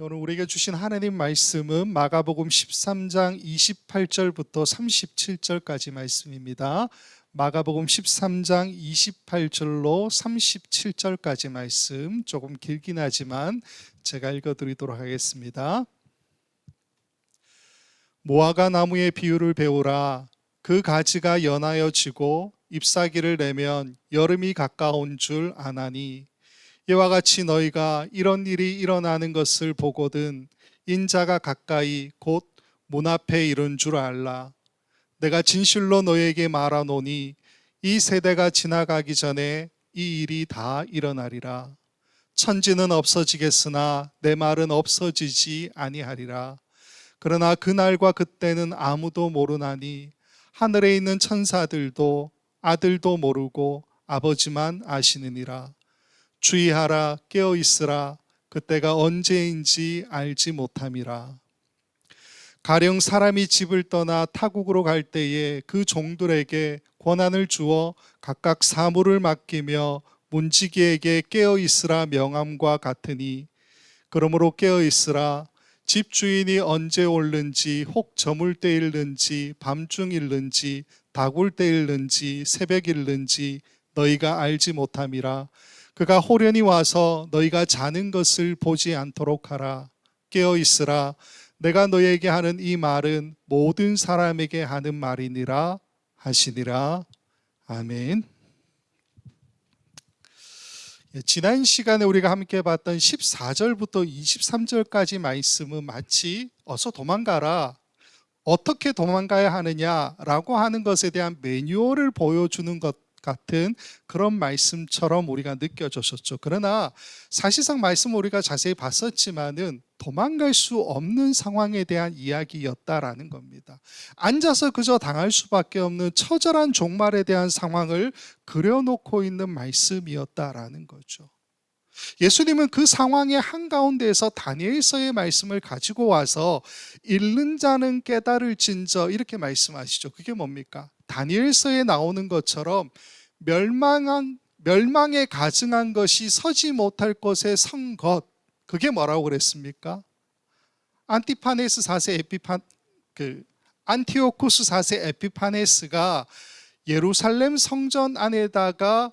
오늘 우리에게 주신 하나님 말씀은 마가복음 13장 28절부터 37절까지 말씀입니다. 마가복음 13장 28절로 37절까지 말씀, 조금 길긴 하지만 제가 읽어드리도록 하겠습니다. 무화과 나무의 비유를 배우라. 그 가지가 연하여 지고 잎사귀를 내면 여름이 가까운 줄 아나니, 이와 같이 너희가 이런 일이 일어나는 것을 보거든 인자가 가까이 곧 문 앞에 이른 줄 알라. 내가 진실로 너희에게 말하노니 이 세대가 지나가기 전에 이 일이 다 일어나리라. 천지는 없어지겠으나 내 말은 없어지지 아니하리라. 그러나 그날과 그때는 아무도 모르나니 하늘에 있는 천사들도 아들도 모르고 아버지만 아시느니라. 주의하라, 깨어 있으라. 그때가 언제인지 알지 못함이라. 가령 사람이 집을 떠나 타국으로 갈 때에 그 종들에게 권한을 주어 각각 사물을 맡기며 문지기에게 깨어 있으라 명함과 같으니, 그러므로 깨어 있으라. 집주인이 언제 올는지, 혹 저물 때 일는지, 밤중 일는지, 다굴 때 일는지, 새벽 일는지 너희가 알지 못함이라. 그가 호련히 와서 너희가 자는 것을 보지 않도록 하라. 깨어 있으라. 내가 너희에게 하는 이 말은 모든 사람에게 하는 말이니라 하시니라. 아멘. 지난 시간에 우리가 함께 봤던 14절부터 23절까지 말씀은 마치 어서 도망가라, 어떻게 도망가야 하느냐라고 하는 것에 대한 매뉴얼을 보여주는 것 같은 그런 말씀처럼 우리가 느껴졌었죠. 그러나 사실상 말씀을 우리가 자세히 봤었지만은 도망갈 수 없는 상황에 대한 이야기였다라는 겁니다. 앉아서 그저 당할 수밖에 없는 처절한 종말에 대한 상황을 그려놓고 있는 말씀이었다라는 거죠. 예수님은 그 상황의 한가운데에서 다니엘서의 말씀을 가지고 와서 읽는 자는 깨달을진저 이렇게 말씀하시죠. 그게 뭡니까? 다니엘서에 나오는 것처럼 멸망에 가증한 것이 서지 못할 것에 선 것, 그게 뭐라고 그랬습니까? 안티파네스 4세 안티오쿠스 4세 에피파네스가 예루살렘 성전 안에다가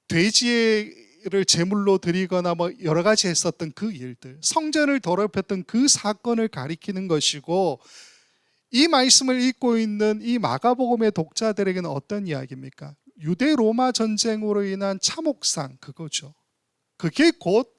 돼지를 제물로 드리거나 뭐 여러 가지 했었던 그 일들, 성전을 더럽혔던 그 사건을 가리키는 것이고, 이 말씀을 읽고 있는 이 마가복음의 독자들에게는 어떤 이야기입니까? 유대 로마 전쟁으로 인한 참혹상, 그거죠. 그게 곧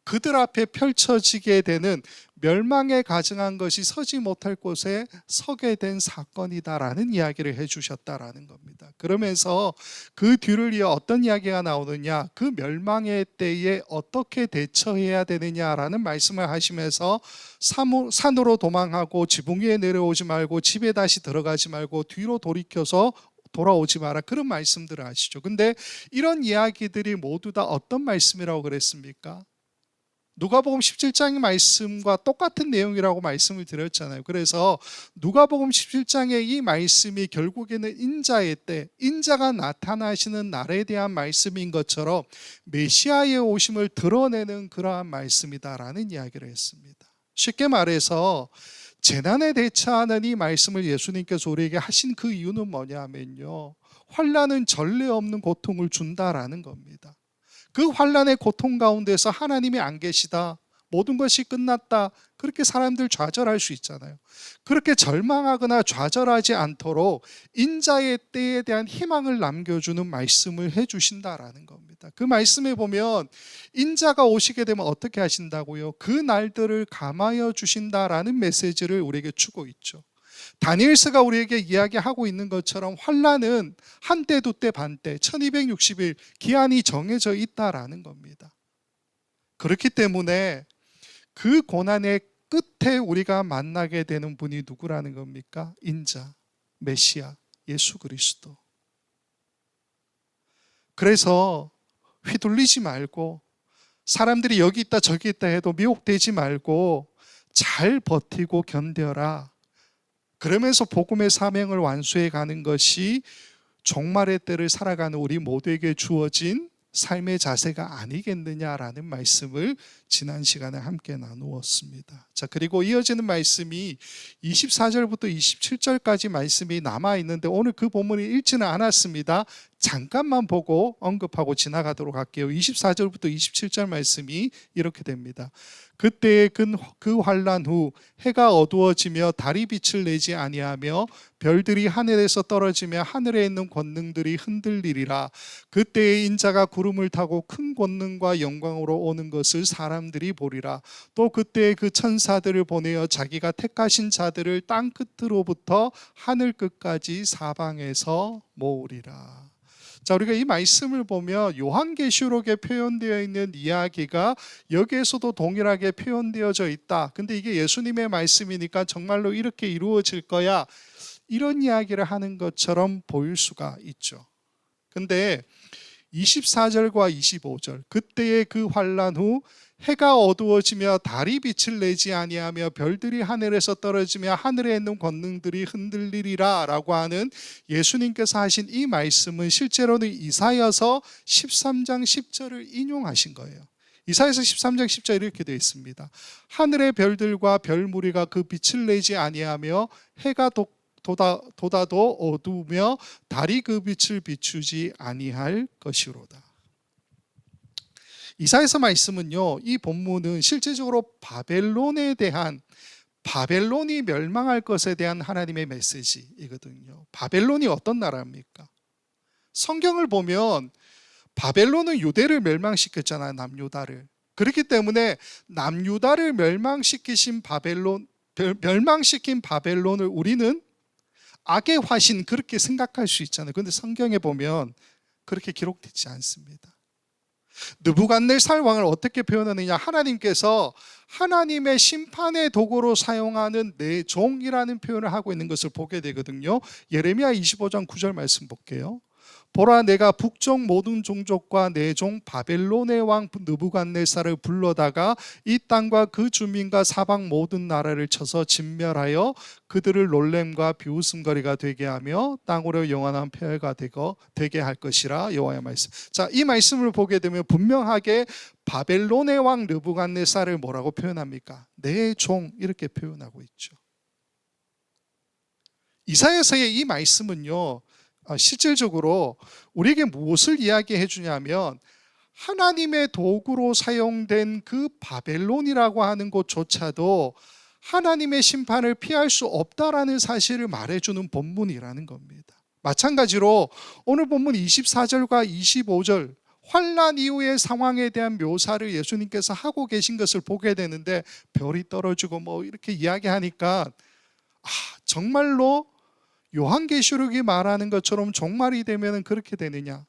그들 앞에 펼쳐지게 되는 멸망에 가증한 것이 서지 못할 곳에 서게 된 사건이다라는 이야기를 해주셨다라는 겁니다. 그러면서 그 뒤를 이어 어떤 이야기가 나오느냐, 그 멸망의 때에 어떻게 대처해야 되느냐라는 말씀을 하시면서 산으로 도망하고 지붕 위에 내려오지 말고 집에 다시 들어가지 말고 뒤로 돌이켜서 돌아오지 마라, 그런 말씀들을 하시죠. 근데 이런 이야기들이 모두 다 어떤 말씀이라고 그랬습니까? 누가복음 17장의 말씀과 똑같은 내용이라고 말씀을 드렸잖아요. 그래서 누가복음 17장의 이 말씀이 결국에는 인자의 때, 인자가 나타나시는 날에 대한 말씀인 것처럼 메시아의 오심을 드러내는 그러한 말씀이다라는 이야기를 했습니다. 쉽게 말해서 재난에 대처하는 이 말씀을 예수님께서 우리에게 하신 그 이유는 뭐냐면요, 환난은 전례 없는 고통을 준다라는 겁니다. 그 환난의 고통 가운데서 하나님이 안 계시다, 모든 것이 끝났다, 그렇게 사람들 좌절할 수 있잖아요. 그렇게 절망하거나 좌절하지 않도록 인자의 때에 대한 희망을 남겨주는 말씀을 해주신다라는 겁니다. 그 말씀에 보면 인자가 오시게 되면 어떻게 하신다고요? 그 날들을 감하여 주신다라는 메시지를 우리에게 주고 있죠. 다니엘서가 우리에게 이야기하고 있는 것처럼 환난은 한때 두때 반때 1260일 기한이 정해져 있다라는 겁니다. 그렇기 때문에 그 고난의 끝에 우리가 만나게 되는 분이 누구라는 겁니까? 인자, 메시아, 예수 그리스도. 그래서 휘둘리지 말고, 사람들이 여기 있다 저기 있다 해도 미혹되지 말고 잘 버티고 견뎌라. 그러면서 복음의 사명을 완수해 가는 것이 종말의 때를 살아가는 우리 모두에게 주어진 삶의 자세가 아니겠느냐라는 말씀을 지난 시간에 함께 나누었습니다. 자, 그리고 이어지는 말씀이 24절부터 27절까지 말씀이 남아 있는데 오늘 그 본문을 읽지는 않았습니다. 잠깐만 보고 언급하고 지나가도록 할게요. 24절부터 27절 말씀이 이렇게 됩니다. 그때의 그 환난 후 해가 어두워지며 달이 빛을 내지 아니하며 별들이 하늘에서 떨어지며 하늘에 있는 권능들이 흔들리리라. 그때의 인자가 구름을 타고 큰 권능과 영광으로 오는 것을 사람들이 보리라. 또 그때의 그 천사들을 보내어 자기가 택하신 자들을 땅 끝으로부터 하늘 끝까지 사방에서 모으리라. 자, 우리가 이 말씀을 보면 요한계시록에 표현되어 있는 이야기가 여기에서도 동일하게 표현되어져 있다. 근데 이게 예수님의 말씀이니까 정말로 이렇게 이루어질 거야, 이런 이야기를 하는 것처럼 보일 수가 있죠. 근데 24절과 25절, 그때의 그 환난 후 해가 어두워지며 달이 빛을 내지 아니하며 별들이 하늘에서 떨어지며 하늘에 있는 권능들이 흔들리리라 라고 하는 예수님께서 하신 이 말씀은 실제로는 이사야서 13장 10절을 인용하신 거예요. 이사야서 13장 10절 이렇게 되어 있습니다. 하늘의 별들과 별무리가 그 빛을 내지 아니하며 해가 돋아도 어두우며 달이 그 빛을 비추지 아니할 것이로다. 이사야서 말씀은요, 이 본문은 실제적으로 바벨론이 멸망할 것에 대한 하나님의 메시지이거든요. 바벨론이 어떤 나라입니까? 성경을 보면 바벨론은 유대를 멸망시켰잖아요. 남유다를. 그렇기 때문에 남유다를 멸망시킨 바벨론을 우리는 악의 화신 그렇게 생각할 수 있잖아요. 그런데 성경에 보면 그렇게 기록되지 않습니다. 느부갓네살 왕을 어떻게 표현하느냐, 하나님께서 하나님의 심판의 도구로 사용하는 내 종이라는 표현을 하고 있는 것을 보게 되거든요. 예레미야 25장 9절 말씀 볼게요. 보라, 내가 북쪽 모든 종족과 내 종 바벨론의 왕 느부갓네살을 불러다가 이 땅과 그 주민과 사방 모든 나라를 쳐서 진멸하여 그들을 놀램과 비웃음거리가 되게 하며 땅으로 영원한 폐허가 되게 할 것이라. 여호와의 말씀. 자, 이 말씀을 보게 되면 분명하게 바벨론의 왕 느부갓네살을 뭐라고 표현합니까? 내 종, 이렇게 표현하고 있죠. 이사야서의 이 말씀은요, 실질적으로 우리에게 무엇을 이야기해 주냐면 하나님의 도구로 사용된 그 바벨론이라고 하는 곳조차도 하나님의 심판을 피할 수 없다라는 사실을 말해주는 본문이라는 겁니다. 마찬가지로 오늘 본문 24절과 25절 환난 이후의 상황에 대한 묘사를 예수님께서 하고 계신 것을 보게 되는데, 별이 떨어지고 뭐 이렇게 이야기하니까 정말로 요한계시록이 말하는 것처럼 종말이 되면 그렇게 되느냐?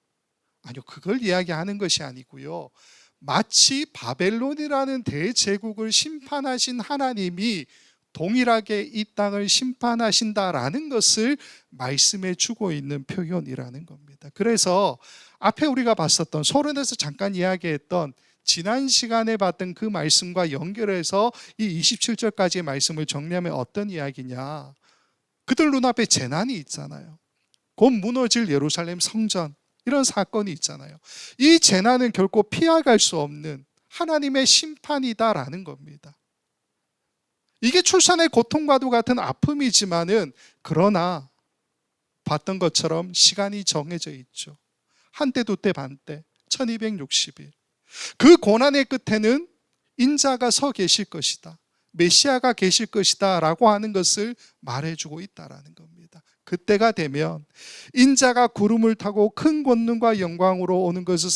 아니요, 그걸 이야기하는 것이 아니고요, 마치 바벨론이라는 대제국을 심판하신 하나님이 동일하게 이 땅을 심판하신다라는 것을 말씀해 주고 있는 표현이라는 겁니다. 그래서 앞에 우리가 봤었던, 서론에서 잠깐 이야기했던 지난 시간에 봤던 그 말씀과 연결해서 이 27절까지의 말씀을 정리하면 어떤 이야기냐? 그들 눈앞에 재난이 있잖아요. 곧 무너질 예루살렘 성전, 이런 사건이 있잖아요. 이 재난은 결코 피해갈 수 없는 하나님의 심판이다라는 겁니다. 이게 출산의 고통과도 같은 아픔이지만은, 그러나 봤던 것처럼 시간이 정해져 있죠. 한때, 두때, 반때, 1260일. 그 고난의 끝에는 인자가 서 계실 것이다, 메시아가 계실 것이다 라고 하는 것을 말해주고 있다라는 겁니다. 그때가 되면 인자가 구름을 타고 큰 권능과 영광으로 오는 것을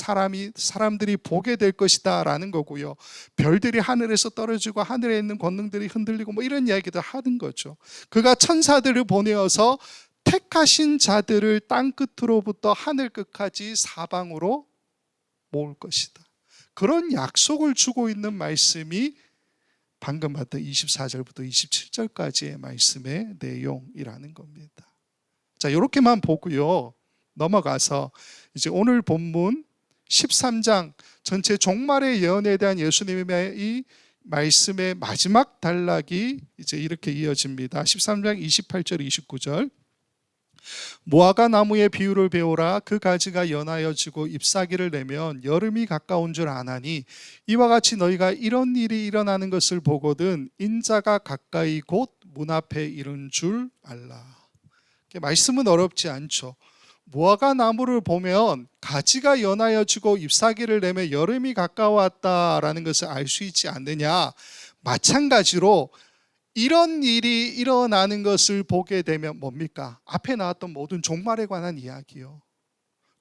사람들이 보게 될 것이다 라는 거고요, 별들이 하늘에서 떨어지고 하늘에 있는 권능들이 흔들리고 뭐 이런 이야기도 하는 거죠. 그가 천사들을 보내어서 택하신 자들을 땅 끝으로부터 하늘 끝까지 사방으로 모을 것이다, 그런 약속을 주고 있는 말씀이 방금 봤던 24절부터 27절까지의 말씀의 내용이라는 겁니다. 자, 이렇게만 보고요, 넘어가서 이제 오늘 본문 13장 전체 종말의 예언에 대한 예수님의 이 말씀의 마지막 단락이 이제 이렇게 이어집니다. 13장 28절 29절. 무화과 나무의 비유를 배우라. 그 가지가 연하여지고 잎사귀를 내면 여름이 가까운 줄 아나니 이와 같이 너희가 이런 일이 일어나는 것을 보거든 인자가 가까이 곧 문 앞에 이른 줄 알라. 말씀은 어렵지 않죠. 무화과 나무를 보면 가지가 연하여지고 잎사귀를 내면 여름이 가까웠다라는 것을 알 수 있지 않느냐. 마찬가지로 이런 일이 일어나는 것을 보게 되면 뭡니까? 앞에 나왔던 모든 종말에 관한 이야기요.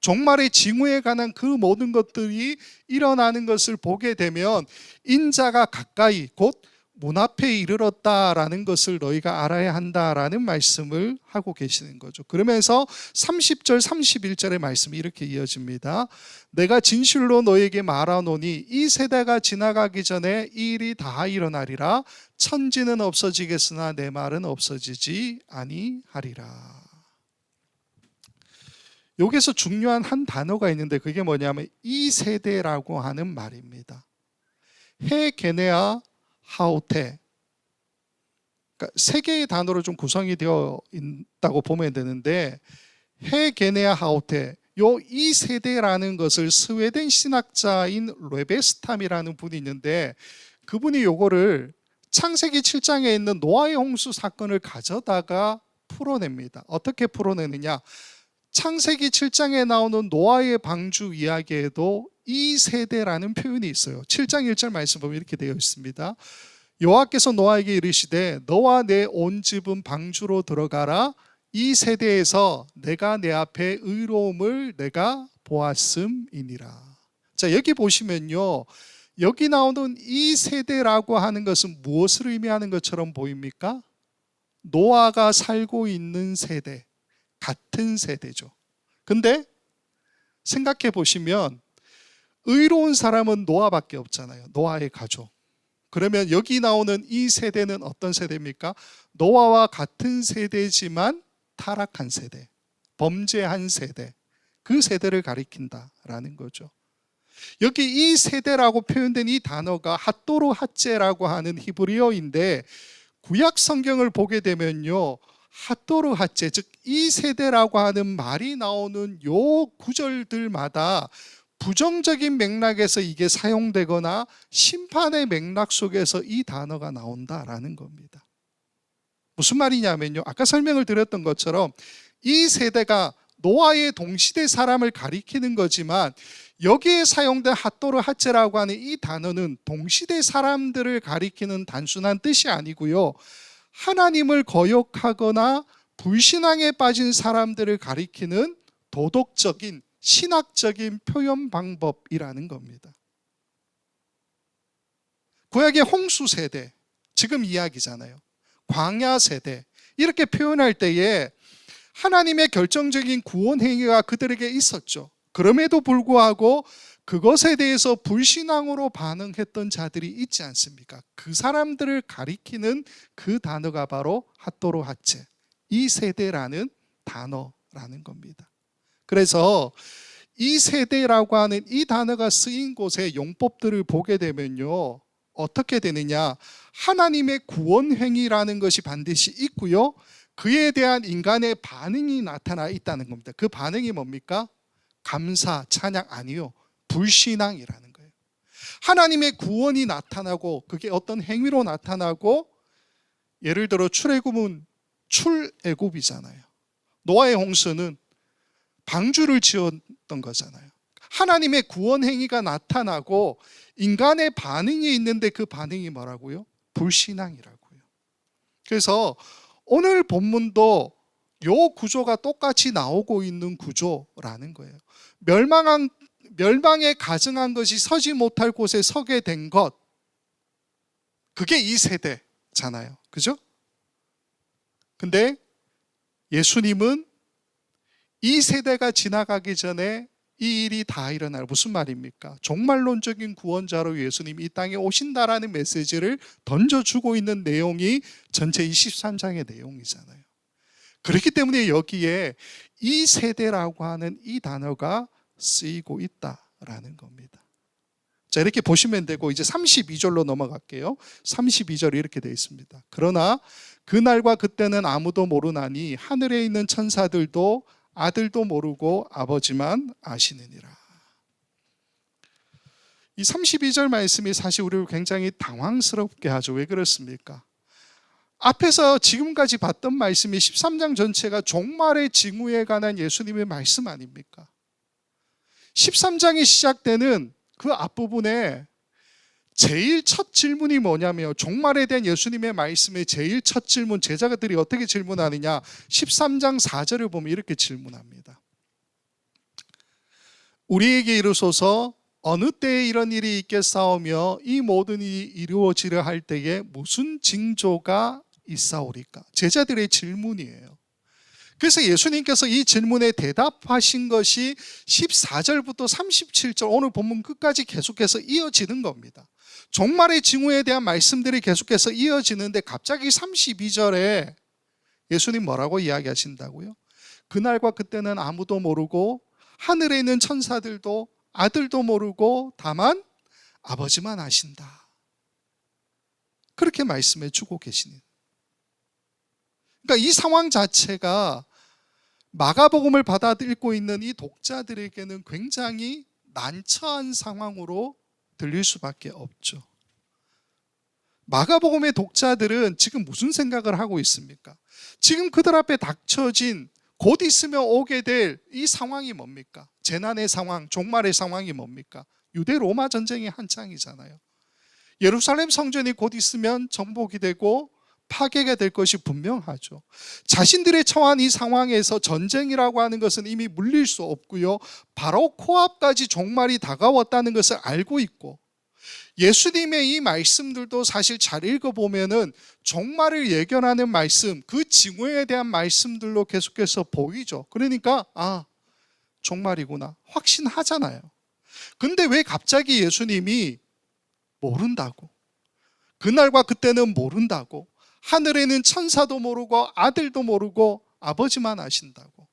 종말의 징후에 관한 그 모든 것들이 일어나는 것을 보게 되면 인자가 가까이 곧 문 앞에 이르렀다라는 것을 너희가 알아야 한다라는 말씀을 하고 계시는 거죠. 그러면서 30절 31절의 말씀이 이렇게 이어집니다. 내가 진실로 너에게 말하노니 이 세대가 지나가기 전에 이 일이 다 일어나리라. 천지는 없어지겠으나 내 말은 없어지지 아니하리라. 여기서 중요한 한 단어가 있는데 그게 뭐냐면 이 세대라고 하는 말입니다. 헤게네아 하오테. 그러니까 세 개의 단어로 좀 구성이 되어 있다고 보면 되는데 헤게네아 하오테, 요 이 세대라는 것을 스웨덴 신학자인 레베스탐이라는 분이 있는데 그분이 요거를 창세기 7장에 있는 노아의 홍수 사건을 가져다가 풀어냅니다. 어떻게 풀어내느냐? 창세기 7장에 나오는 노아의 방주 이야기에도 이 세대라는 표현이 있어요. 7장 1절 말씀 보면 이렇게 되어 있습니다. 여호와께서 노아에게 이르시되 너와 내 온 집은 방주로 들어가라. 이 세대에서 내가 내 앞에 의로움을 내가 보았음이니라. 자, 여기 보시면요, 여기 나오는 이 세대라고 하는 것은 무엇을 의미하는 것처럼 보입니까? 노아가 살고 있는 세대, 같은 세대죠. 근데 생각해 보시면 의로운 사람은 노아밖에 없잖아요. 노아의 가족. 그러면 여기 나오는 이 세대는 어떤 세대입니까? 노아와 같은 세대지만 타락한 세대, 범죄한 세대, 그 세대를 가리킨다라는 거죠. 여기 이 세대라고 표현된 이 단어가 핫도르 핫제라고 하는 히브리어인데 구약 성경을 보게 되면요, 핫도르 핫제, 즉 이 세대라고 하는 말이 나오는 요 구절들마다 부정적인 맥락에서 이게 사용되거나 심판의 맥락 속에서 이 단어가 나온다라는 겁니다. 무슨 말이냐면요, 아까 설명을 드렸던 것처럼 이 세대가 노아의 동시대 사람을 가리키는 거지만 여기에 사용된 핫도르 핫제라고 하는 이 단어는 동시대 사람들을 가리키는 단순한 뜻이 아니고요, 하나님을 거역하거나 불신앙에 빠진 사람들을 가리키는 도덕적인 신학적인 표현 방법이라는 겁니다. 구약의 홍수 세대, 지금 이야기잖아요. 광야 세대, 이렇게 표현할 때에 하나님의 결정적인 구원 행위가 그들에게 있었죠. 그럼에도 불구하고 그것에 대해서 불신앙으로 반응했던 자들이 있지 않습니까? 그 사람들을 가리키는 그 단어가 바로 핫도르 핫제, 이 세대라는 단어라는 겁니다. 그래서 이 세대라고 하는 이 단어가 쓰인 곳의 용법들을 보게 되면요, 어떻게 되느냐? 하나님의 구원 행위라는 것이 반드시 있고요, 그에 대한 인간의 반응이 나타나 있다는 겁니다. 그 반응이 뭡니까? 감사, 찬양 아니요, 불신앙이라는 거예요. 하나님의 구원이 나타나고 그게 어떤 행위로 나타나고, 예를 들어 출애굽은 출애굽이잖아요. 노아의 홍수는 방주를 지었던 거잖아요. 하나님의 구원 행위가 나타나고 인간의 반응이 있는데 그 반응이 뭐라고요? 불신앙이라고요. 그래서 오늘 본문도 요 구조가 똑같이 나오고 있는 구조라는 거예요. 멸망에 가증한 것이 서지 못할 곳에 서게 된 것, 그게 이 세대잖아요. 그죠? 근데 예수님은 이 세대가 지나가기 전에 이 일이 다 일어날, 무슨 말입니까? 종말론적인 구원자로 예수님이 이 땅에 오신다라는 메시지를 던져주고 있는 내용이 전체 23장의 내용이잖아요. 그렇기 때문에 여기에 이 세대라고 하는 이 단어가 쓰이고 있다라는 겁니다. 자, 이렇게 보시면 되고 이제 32절로 넘어갈게요. 32절이 이렇게 되어 있습니다. 그러나 그날과 그때는 아무도 모르나니 하늘에 있는 천사들도 아들도 모르고 아버지만 아시느니라. 이 32절 말씀이 사실 우리를 굉장히 당황스럽게 하죠. 왜 그렇습니까? 앞에서 지금까지 봤던 말씀이 13장 전체가 종말의 징후에 관한 예수님의 말씀 아닙니까? 13장이 시작되는 그 앞부분에 제일 첫 질문이 뭐냐면, 종말에 대한 예수님의 말씀의 제일 첫 질문, 제자들이 어떻게 질문하느냐, 13장 4절을 보면 이렇게 질문합니다. 우리에게 이르소서 어느 때에 이런 일이 있겠사오며 이 모든 일이 이루어지려 할 때에 무슨 징조가 있사오리까? 제자들의 질문이에요. 그래서 예수님께서 이 질문에 대답하신 것이 14절부터 37절 오늘 본문 끝까지 계속해서 이어지는 겁니다. 종말의 징후에 대한 말씀들이 계속해서 이어지는데 갑자기 32절에 예수님 뭐라고 이야기하신다고요? 그날과 그때는 아무도 모르고 하늘에 있는 천사들도 아들도 모르고 다만 아버지만 아신다. 그렇게 말씀해 주고 계시는. 그러니까 이 상황 자체가 마가복음을 받아 읽고 있는 이 독자들에게는 굉장히 난처한 상황으로 들릴 수밖에 없죠. 마가복음의 독자들은 지금 무슨 생각을 하고 있습니까? 지금 그들 앞에 닥쳐진 곧 있으면 오게 될 이 상황이 뭡니까? 재난의 상황, 종말의 상황이 뭡니까? 유대 로마 전쟁이 한창이잖아요. 예루살렘 성전이 곧 있으면 정복이 되고 파괴가 될 것이 분명하죠. 자신들의 처한 이 상황에서 전쟁이라고 하는 것은 이미 물릴 수 없고요, 바로 코앞까지 종말이 다가왔다는 것을 알고 있고, 예수님의 이 말씀들도 사실 잘 읽어보면은 종말을 예견하는 말씀, 그 징후에 대한 말씀들로 계속해서 보이죠. 그러니까 종말이구나 확신하잖아요. 근데 왜 갑자기 예수님이 모른다고, 그날과 그때는 모른다고, 하늘에는 천사도 모르고 아들도 모르고 아버지만 아신다고?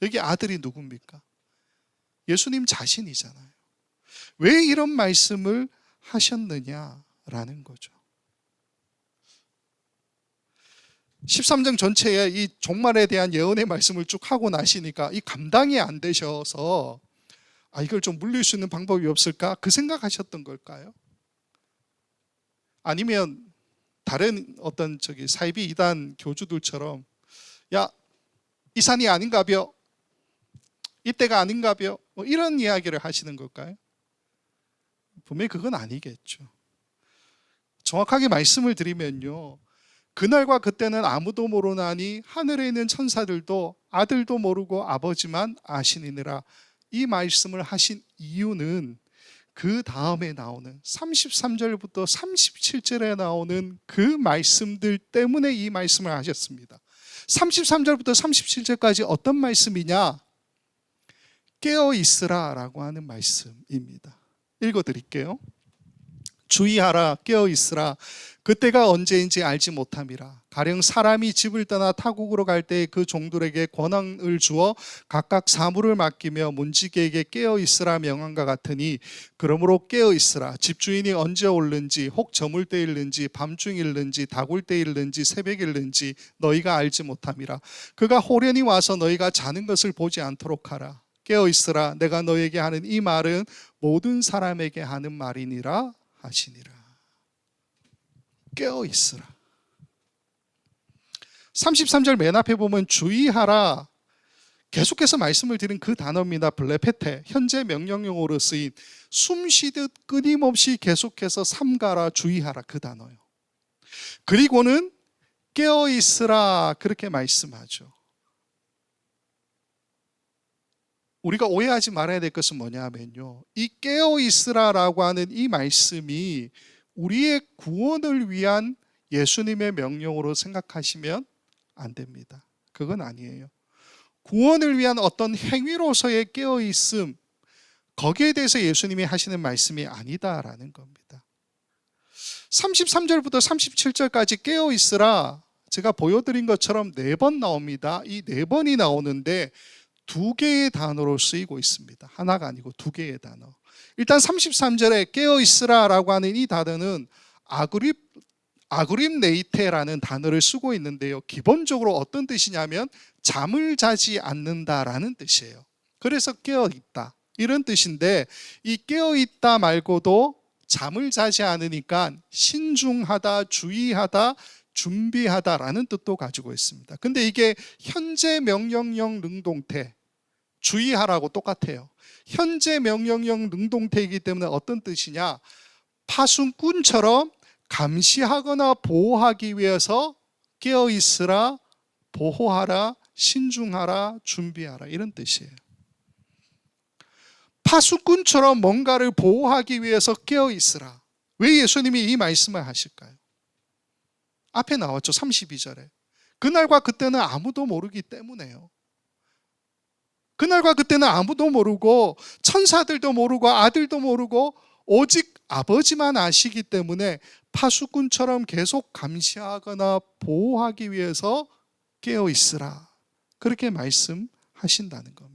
여기 아들이 누굽니까? 예수님 자신이잖아요. 왜 이런 말씀을 하셨느냐라는 거죠. 13장 전체에 이 종말에 대한 예언의 말씀을 쭉 하고 나시니까 이 감당이 안 되셔서 이걸 좀 물릴 수 있는 방법이 없을까? 그 생각하셨던 걸까요? 아니면 다른 어떤 사이비 이단 교주들처럼 이 산이 아닌가벼, 이때가 아닌가벼, 이런 이야기를 하시는 걸까요? 분명히 그건 아니겠죠. 정확하게 말씀을 드리면요, 그날과 그때는 아무도 모르나니 하늘에 있는 천사들도 아들도 모르고 아버지만 아시니라. 이 말씀을 하신 이유는 그 다음에 나오는 33절부터 37절에 나오는 그 말씀들 때문에 이 말씀을 하셨습니다. 33절부터 37절까지 어떤 말씀이냐? 깨어 있으라 라고 하는 말씀입니다. 읽어드릴게요. 주의하라, 깨어 있으라. 그때가 언제인지 알지 못함이라. 가령 사람이 집을 떠나 타국으로 갈 때 그 종들에게 권한을 주어 각각 사물을 맡기며 문지기에게 깨어 있으라 명한과 같으니, 그러므로 깨어 있으라. 집주인이 언제 올는지, 혹 저물 때일는지, 밤중일는지, 다굴 때일는지, 새벽일는지 너희가 알지 못함이라. 그가 호련히 와서 너희가 자는 것을 보지 않도록 하라. 깨어 있으라. 내가 너에게 하는 이 말은 모든 사람에게 하는 말이니라 하시니라. 깨어 있으라. 33절 맨 앞에 보면 주의하라, 계속해서 말씀을 드린 그 단어입니다. 블레페테, 현재 명령형으로 쓰인 숨쉬듯 끊임없이 계속해서 삼가라, 주의하라, 그 단어요. 그리고는 깨어 있으라 그렇게 말씀하죠. 우리가 오해하지 말아야 될 것은 뭐냐면요, 이 깨어 있으라라고 하는 이 말씀이 우리의 구원을 위한 예수님의 명령으로 생각하시면 안 됩니다. 그건 아니에요. 구원을 위한 어떤 행위로서의 깨어있음, 거기에 대해서 예수님이 하시는 말씀이 아니다라는 겁니다. 33절부터 37절까지 깨어있으라, 제가 보여드린 것처럼 4번 나옵니다. 이 4번이 나오는데 2개의 단어로 쓰이고 있습니다. 하나가 아니고 2개의 단어. 일단 33절에 깨어 있으라라고 하는 이 단어는 아그립네이테라는 단어를 쓰고 있는데요. 기본적으로 어떤 뜻이냐면 잠을 자지 않는다라는 뜻이에요. 그래서 깨어 있다 이런 뜻인데, 이 깨어 있다 말고도 잠을 자지 않으니까 신중하다, 주의하다, 준비하다라는 뜻도 가지고 있습니다. 근데 이게 현재 명령형 능동태, 주의하라고 똑같아요. 현재 명령형 능동태이기 때문에 어떤 뜻이냐, 파수꾼처럼 감시하거나 보호하기 위해서 깨어 있으라, 보호하라, 신중하라, 준비하라 이런 뜻이에요. 파수꾼처럼 뭔가를 보호하기 위해서 깨어 있으라. 왜 예수님이 이 말씀을 하실까요? 앞에 나왔죠. 32절에. 그날과 그때는 아무도 모르기 때문에요. 그날과 그때는 아무도 모르고 천사들도 모르고 아들도 모르고 오직 아버지만 아시기 때문에 파수꾼처럼 계속 감시하거나 보호하기 위해서 깨어 있으라. 그렇게 말씀하신다는 겁니다.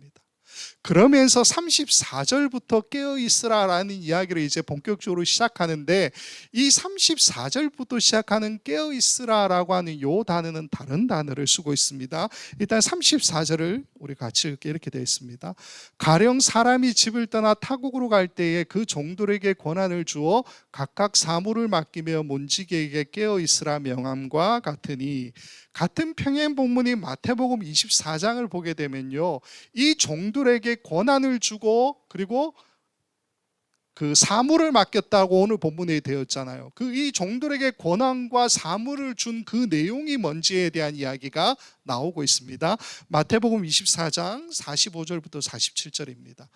그러면서 34절부터 깨어 있으라라는 이야기를 이제 본격적으로 시작하는데, 이 34절부터 시작하는 깨어 있으라라고 하는 이 단어는 다른 단어를 쓰고 있습니다. 일단 34절을 우리 같이 이렇게 되어 있습니다. 가령 사람이 집을 떠나 타국으로 갈 때에 그 종들에게 권한을 주어 각각 사물을 맡기며 문지기에게 깨어 있으라 명함과 같으니, 같은 평행 본문이 마태복음 24장을 보게 되면요, 이 종들에게 권한을 주고 그리고 그 사물을 맡겼다고 오늘 본문에 되었잖아요. 이 종들에게 권한과 사물을 준 그 내용이 뭔지에 대한 이야기가 나오고 있습니다. 마태복음 24장 45절부터 47절입니다.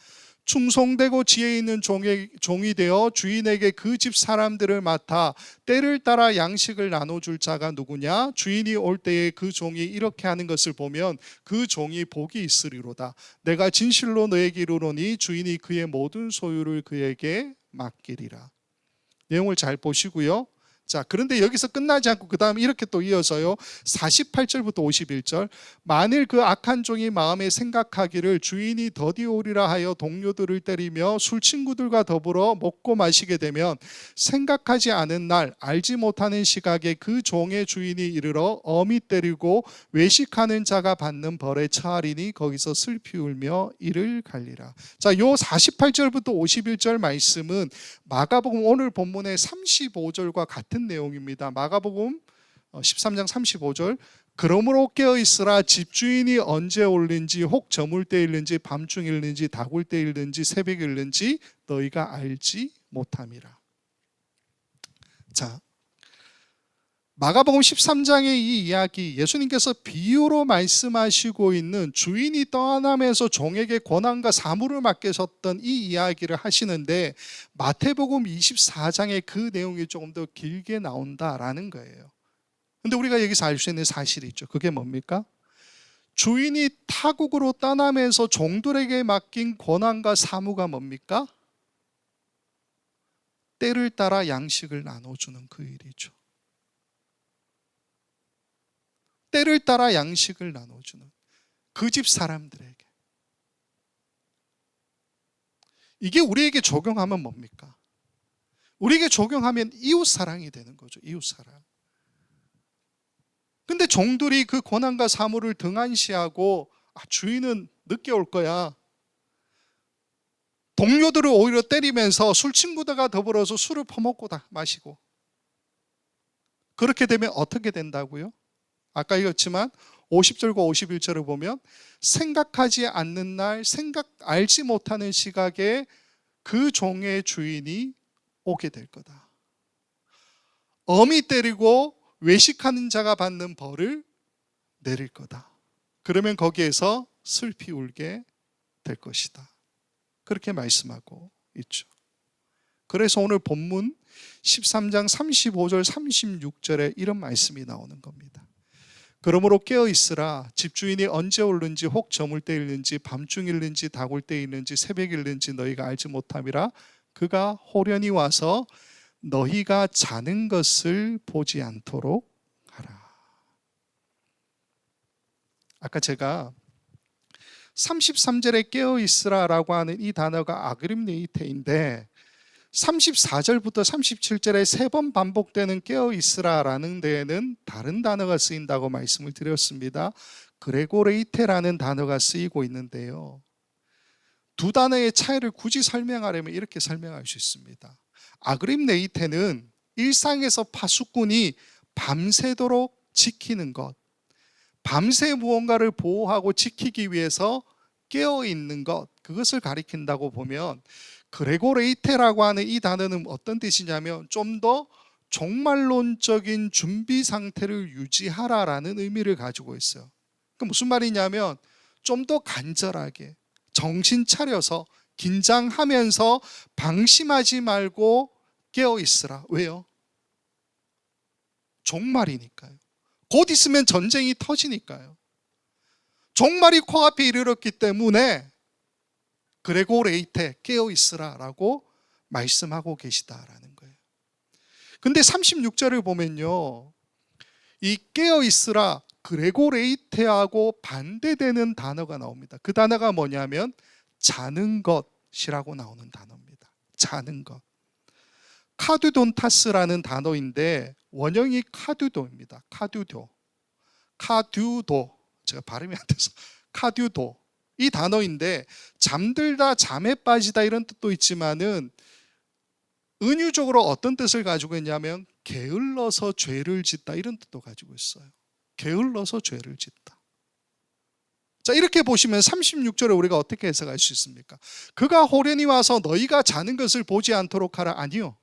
충성되고 지혜 있는 종이 되어 주인에게 그 집 사람들을 맡아 때를 따라 양식을 나눠줄 자가 누구냐? 주인이 올 때에 그 종이 이렇게 하는 것을 보면 그 종이 복이 있으리로다. 내가 진실로 너에게 이르노니 주인이 그의 모든 소유를 그에게 맡기리라. 내용을 잘 보시고요. 자, 그런데 여기서 끝나지 않고 그 다음 이렇게 또 이어서요, 48절부터 51절. 만일 그 악한 종이 마음에 생각하기를 주인이 더디 오리라 하여 동료들을 때리며 술 친구들과 더불어 먹고 마시게 되면 생각하지 않은 날 알지 못하는 시각에 그 종의 주인이 이르러 엄히 때리고 외식하는 자가 받는 벌에 처하리니 거기서 슬피 울며 이를 갈리라. 자, 요 48절부터 51절 말씀은 마가복음 오늘 본문의 35절과 같은 내용입니다. 마가복음 13장 35절. 그러므로 깨어있으라. 집주인이 언제 올는지 혹 저물 때일는지 밤중일는지 다굴 때일는지 새벽일는지 너희가 알지 못함이라. 자, 마가복음 13장의 이 이야기, 예수님께서 비유로 말씀하시고 있는 주인이 떠나면서 종에게 권한과 사물을 맡기셨던 이 이야기를 하시는데, 마태복음 24장의 그 내용이 조금 더 길게 나온다라는 거예요. 근데 우리가 여기서 알 수 있는 사실이 있죠. 그게 뭡니까? 주인이 타국으로 떠나면서 종들에게 맡긴 권한과 사무가 뭡니까? 때를 따라 양식을 나눠주는 그 일이죠. 때를 따라 양식을 나눠주는 그 집 사람들에게. 이게 우리에게 적용하면 뭡니까? 우리에게 적용하면 이웃사랑이 되는 거죠. 이웃사랑. 근데 종들이 그 권한과 사물을 등한시하고 주인은 늦게 올 거야, 동료들을 오히려 때리면서 술 친구들과 더불어서 술을 퍼먹고 마시고, 그렇게 되면 어떻게 된다고요? 아까 읽었지만 50절과 51절을 보면 생각하지 않는 날, 알지 못하는 시각에 그 종의 주인이 오게 될 거다. 엄히 때리고 외식하는 자가 받는 벌을 내릴 거다. 그러면 거기에서 슬피 울게 될 것이다. 그렇게 말씀하고 있죠. 그래서 오늘 본문 13장 35절 36절에 이런 말씀이 나오는 겁니다. 그러므로 깨어있으라. 집주인이 언제 올는지 혹 저물 때일는지 밤중일는지 다굴 때일는지 새벽일는지 너희가 알지 못함이라. 그가 호련히 와서 너희가 자는 것을 보지 않도록 하라. 아까 제가 33절에 깨어 있으라라고 하는 이 단어가 아그림네이테인데 34절부터 37절에 3번 반복되는 깨어 있으라라는 데에는 다른 단어가 쓰인다고 말씀을 드렸습니다. 그레고레이테라는 단어가 쓰이고 있는데요. 두 단어의 차이를 굳이 설명하려면 이렇게 설명할 수 있습니다. 아그림네이테는 일상에서 파수꾼이 밤새도록 지키는 것, 밤새 무언가를 보호하고 지키기 위해서 깨어있는 것, 그것을 가리킨다고 보면 그레고레이테라고 하는 이 단어는 어떤 뜻이냐면 좀 더 종말론적인 준비 상태를 유지하라라는 의미를 가지고 있어요. 그 무슨 말이냐면 좀 더 간절하게 정신 차려서 긴장하면서 방심하지 말고 깨어있으라. 왜요? 종말이니까요. 곧 있으면 전쟁이 터지니까요. 종말이 코앞에 이르렀기 때문에 그레고레이테 깨어있으라 라고 말씀하고 계시다라는 거예요. 근데 36절을 보면요, 이 깨어있으라 그레고레이테하고 반대되는 단어가 나옵니다. 그 단어가 뭐냐면 자는 것이라고 나오는 단어입니다. 자는 것. 카두돈타스라는 단어인데 원형이 카두도입니다. 카두도. 제가 발음이 안 돼서 카두도. 이 단어인데 잠들다, 잠에 빠지다 이런 뜻도 있지만은 은유적으로 어떤 뜻을 가지고 있냐면 게을러서 죄를 짓다 이런 뜻도 가지고 있어요. 게을러서 죄를 짓다. 자, 이렇게 보시면 36절에 우리가 어떻게 해석할 수 있습니까? 그가 호련히 와서 너희가 자는 것을 보지 않도록 하라. 아니요.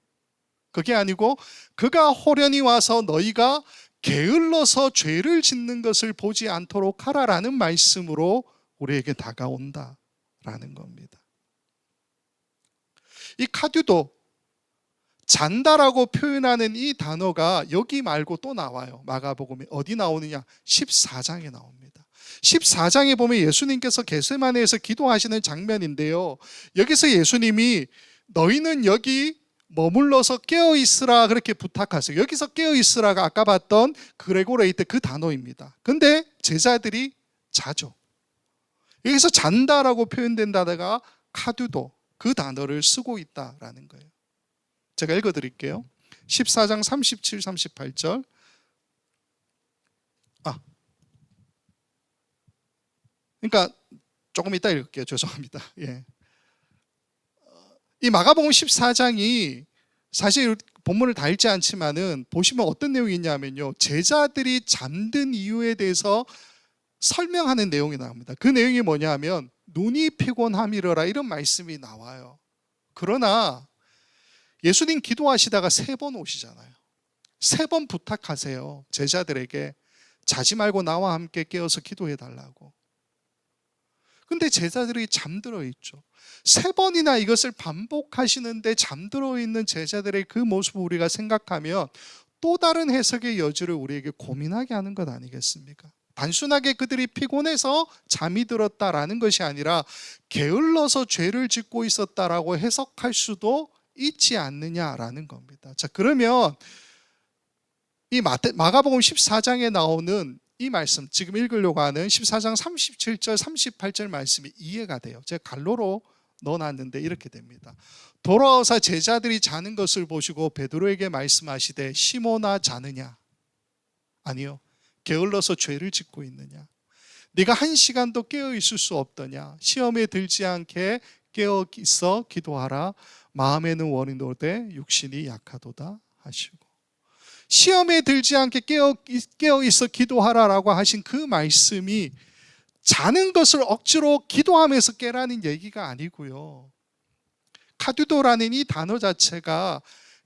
그게 아니고 그가 호련히 와서 너희가 게을러서 죄를 짓는 것을 보지 않도록 하라라는 말씀으로 우리에게 다가온다라는 겁니다. 이 카듀도, 잔다라고 표현하는 이 단어가 여기 말고 또 나와요. 마가복음에 어디 나오느냐? 14장에 나옵니다. 14장에 보면 예수님께서 겟세마네에서 기도하시는 장면인데요, 여기서 예수님이 너희는 여기 머물러서 깨어있으라 그렇게 부탁하세요. 여기서 깨어있으라가 아까 봤던 그레고레이테 그 단어입니다. 근데 제자들이 자죠. 여기서 잔다라고 표현된다다가 카두도, 그 단어를 쓰고 있다라는 거예요. 제가 읽어드릴게요. 14장 37, 38절. 그러니까 조금 이따 읽을게요. 죄송합니다. 예. 이 마가복음 14장이 사실 본문을 다 읽지 않지만은 보시면 어떤 내용이 있냐면요, 제자들이 잠든 이유에 대해서 설명하는 내용이 나옵니다. 그 내용이 뭐냐면 눈이 피곤함이러라 이런 말씀이 나와요. 그러나 예수님 기도하시다가 3번 오시잖아요. 3번 부탁하세요. 제자들에게 자지 말고 나와 함께 깨어서 기도해 달라고. 근데 제자들이 잠들어 있죠. 3번이나 이것을 반복하시는데 잠들어 있는 제자들의 그 모습을 우리가 생각하면 또 다른 해석의 여지를 우리에게 고민하게 하는 것 아니겠습니까? 단순하게 그들이 피곤해서 잠이 들었다라는 것이 아니라 게을러서 죄를 짓고 있었다라고 해석할 수도 있지 않느냐라는 겁니다. 자, 그러면 이 마가복음 14장에 나오는 이 말씀, 지금 읽으려고 하는 14장 37절 38절 말씀이 이해가 돼요. 제가 갈로로 넣어놨는데 이렇게 됩니다. 돌아와서 제자들이 자는 것을 보시고 베드로에게 말씀하시되 시몬아 자느냐? 아니요. 게을러서 죄를 짓고 있느냐? 네가 1시간도 깨어 있을 수 없더냐? 시험에 들지 않게 깨어 있어 기도하라. 마음에는 원이 노되 육신이 약하도다 하시고, 시험에 들지 않게 깨어 있어 기도하라라고 하신 그 말씀이 자는 것을 억지로 기도하면서 깨라는 얘기가 아니고요, 카두도라는 이 단어 자체가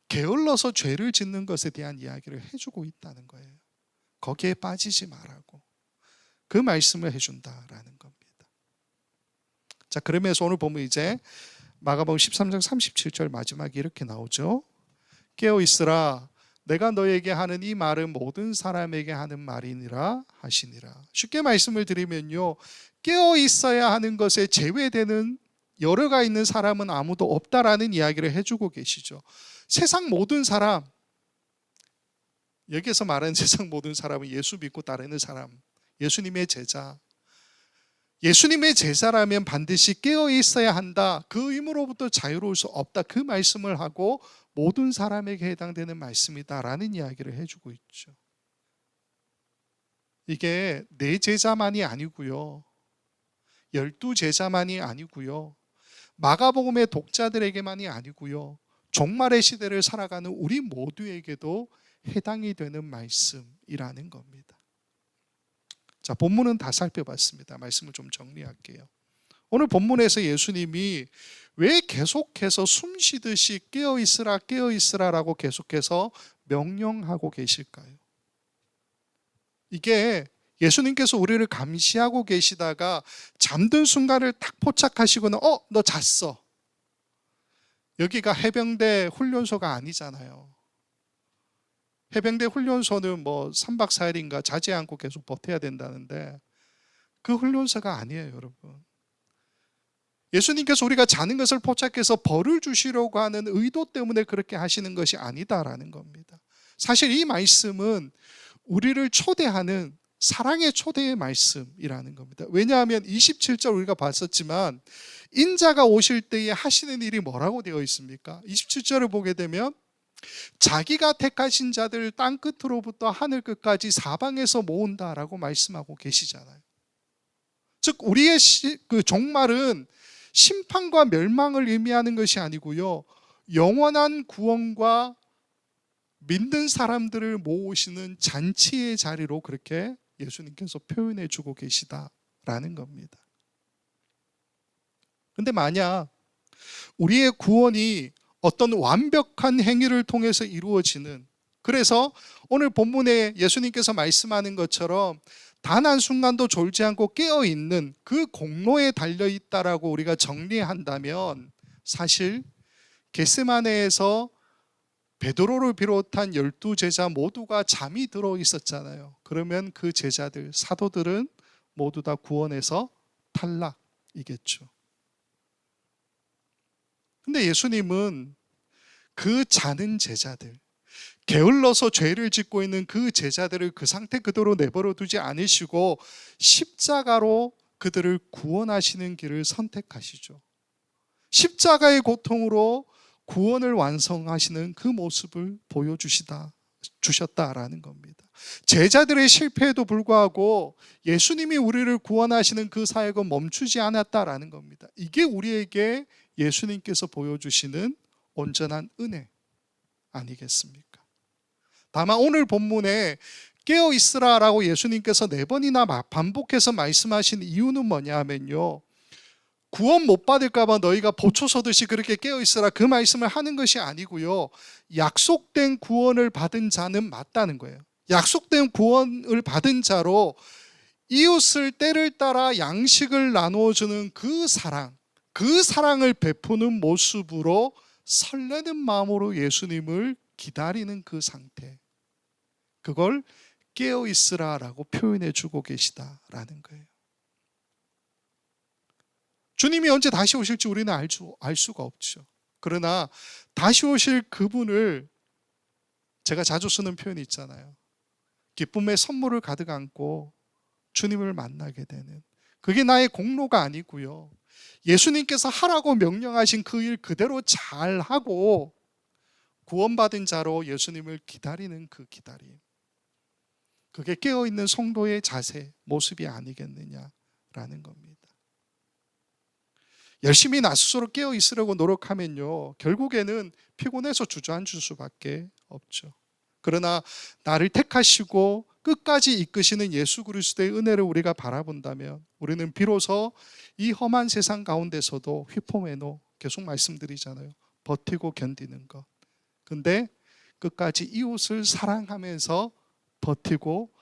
게을러서 죄를 짓는 것에 대한 이야기를 해주고 있다는 거예요. 거기에 빠지지 말라고 그 말씀을 해준다라는 겁니다. 자, 그러면서 오늘 보면 이제 마가복음 13장 37절 마지막에 이렇게 나오죠. 깨어 있으라. 내가 너에게 하는 이 말은 모든 사람에게 하는 말이니라 하시니라. 쉽게 말씀을 드리면요, 깨어 있어야 하는 것에 제외되는 여러가 있는 사람은 아무도 없다라는 이야기를 해주고 계시죠. 세상 모든 사람, 여기서 말하는 세상 모든 사람은 예수 믿고 따르는 사람, 예수님의 제자, 예수님의 제자라면 반드시 깨어 있어야 한다. 그 의무로부터 자유로울 수 없다. 그 말씀을 하고 모든 사람에게 해당되는 말씀이다라는 이야기를 해주고 있죠. 이게 내 제자만이 아니고요. 12제자만이 아니고요. 마가복음의 독자들에게만이 아니고요. 종말의 시대를 살아가는 우리 모두에게도 해당이 되는 말씀이라는 겁니다. 자, 본문은 다 살펴봤습니다. 말씀을 좀 정리할게요. 오늘 본문에서 예수님이 왜 계속해서 숨 쉬듯이 깨어 있으라 깨어 있으라라고 계속해서 명령하고 계실까요? 이게 예수님께서 우리를 감시하고 계시다가 잠든 순간을 딱 포착하시고는 너 잤어. 여기가 해병대 훈련소가 아니잖아요. 해병대 훈련소는 뭐 3박 4일인가 자지 않고 계속 버텨야 된다는데 그 훈련소가 아니에요, 여러분. 예수님께서 우리가 자는 것을 포착해서 벌을 주시려고 하는 의도 때문에 그렇게 하시는 것이 아니다라는 겁니다. 사실 이 말씀은 우리를 초대하는 사랑의 초대의 말씀이라는 겁니다. 왜냐하면 27절 우리가 봤었지만 인자가 오실 때에 하시는 일이 뭐라고 되어 있습니까? 27절을 보게 되면 자기가 택하신 자들 땅 끝으로부터 하늘 끝까지 사방에서 모은다라고 말씀하고 계시잖아요. 즉 우리의 그 종말은 심판과 멸망을 의미하는 것이 아니고요, 영원한 구원과 믿는 사람들을 모으시는 잔치의 자리로 그렇게 예수님께서 표현해 주고 계시다라는 겁니다. 근데 만약 우리의 구원이 어떤 완벽한 행위를 통해서 이루어지는, 그래서 오늘 본문에 예수님께서 말씀하는 것처럼 단 한순간도 졸지 않고 깨어있는 그 공로에 달려있다라고 우리가 정리한다면 사실 겟세마네에서 베드로를 비롯한 12제자 모두가 잠이 들어 있었잖아요. 그러면 그 제자들, 사도들은 모두 다 구원에서 탈락이겠죠. 근데 예수님은 그 자는 제자들, 게을러서 죄를 짓고 있는 그 제자들을 그 상태 그대로 내버려 두지 않으시고 십자가로 그들을 구원하시는 길을 선택하시죠. 십자가의 고통으로 구원을 완성하시는 그 모습을 주셨다라는 겁니다. 제자들의 실패에도 불구하고 예수님이 우리를 구원하시는 그 사역은 멈추지 않았다라는 겁니다. 이게 우리에게 예수님께서 보여주시는 온전한 은혜 아니겠습니까? 다만 오늘 본문에 깨어 있으라라고 예수님께서 4번이나 반복해서 말씀하신 이유는 뭐냐 하면요, 구원 못 받을까 봐 너희가 보초 서듯이 그렇게 깨어 있으라 그 말씀을 하는 것이 아니고요, 약속된 구원을 받은 자는 맞다는 거예요. 약속된 구원을 받은 자로 이웃을 때를 따라 양식을 나누어주는 그 사랑을 베푸는 모습으로 설레는 마음으로 예수님을 기다리는 그 상태, 그걸 깨어 있으라라고 표현해 주고 계시다라는 거예요. 주님이 언제 다시 오실지 우리는 알 수가 없죠. 그러나 다시 오실 그분을, 제가 자주 쓰는 표현이 있잖아요. 기쁨의 선물을 가득 안고 주님을 만나게 되는, 그게 나의 공로가 아니고요, 예수님께서 하라고 명령하신 그 일 그대로 잘하고 구원받은 자로 예수님을 기다리는 그 기다림, 그게 깨어있는 성도의 자세, 모습이 아니겠느냐라는 겁니다. 열심히 나 스스로 깨어있으려고 노력하면요, 결국에는 피곤해서 주저앉을 수밖에 없죠. 그러나 나를 택하시고 끝까지 이끄시는 예수 그리스도의 은혜를 우리가 바라본다면 우리는 비로소 이 험한 세상 가운데서도 휘포메노, 계속 말씀드리잖아요, 버티고 견디는 것. 근데 끝까지 이웃을 사랑하면서 버티고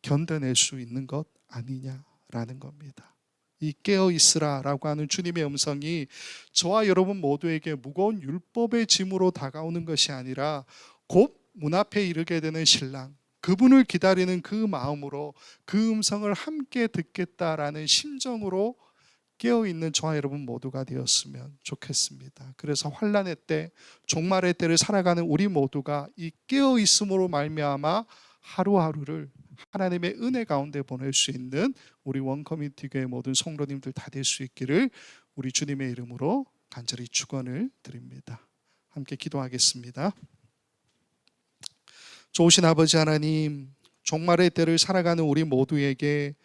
견뎌낼 수 있는 것 아니냐라는 겁니다. 이 깨어있으라라고 하는 주님의 음성이 저와 여러분 모두에게 무거운 율법의 짐으로 다가오는 것이 아니라 곧 문 앞에 이르게 되는 신랑, 그분을 기다리는 그 마음으로 그 음성을 함께 듣겠다라는 심정으로 깨어있는 저와 여러분 모두가 되었으면 좋겠습니다. 그래서 환난의 때, 종말의 때를 살아가는 우리 모두가 이 깨어있음으로 말미암아 하루하루를 하나님의 은혜 가운데 보낼 수 있는 우리 원커뮤니티 교회 모든 성도님들 다 될 수 있기를 우리 주님의 이름으로 간절히 축원을 드립니다. 함께 기도하겠습니다. 좋으신 아버지 하나님, 종말의 때를 살아가는 우리 모두에게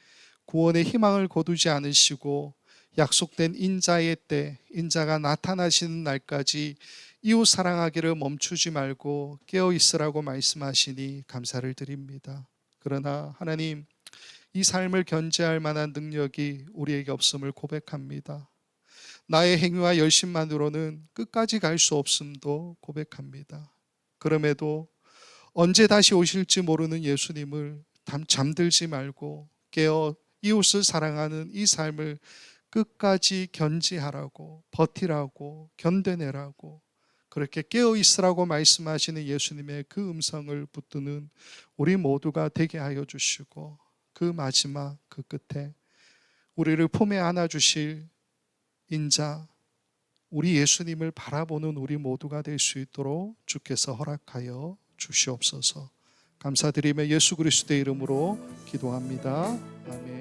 구원의 희망을 거두지 않으시고 약속된 인자의 때, 인자가 나타나시는 날까지 이웃 사랑하기를 멈추지 말고 깨어 있으라고 말씀하시니 감사를 드립니다. 그러나 하나님, 이 삶을 견제할 만한 능력이 우리에게 없음을 고백합니다. 나의 행위와 열심만으로는 끝까지 갈 수 없음도 고백합니다. 그럼에도 언제 다시 오실지 모르는 예수님을 잠들지 말고 깨어 이웃을 사랑하는 이 삶을 끝까지 견지하라고, 버티라고, 견뎌내라고, 그렇게 깨어 있으라고 말씀하시는 예수님의 그 음성을 붙드는 우리 모두가 되게 하여 주시고, 그 마지막 그 끝에 우리를 품에 안아 주실 인자, 우리 예수님을 바라보는 우리 모두가 될 수 있도록 주께서 허락하여 주시옵소서. 감사드리며 예수 그리스도의 이름으로 기도합니다. 아멘.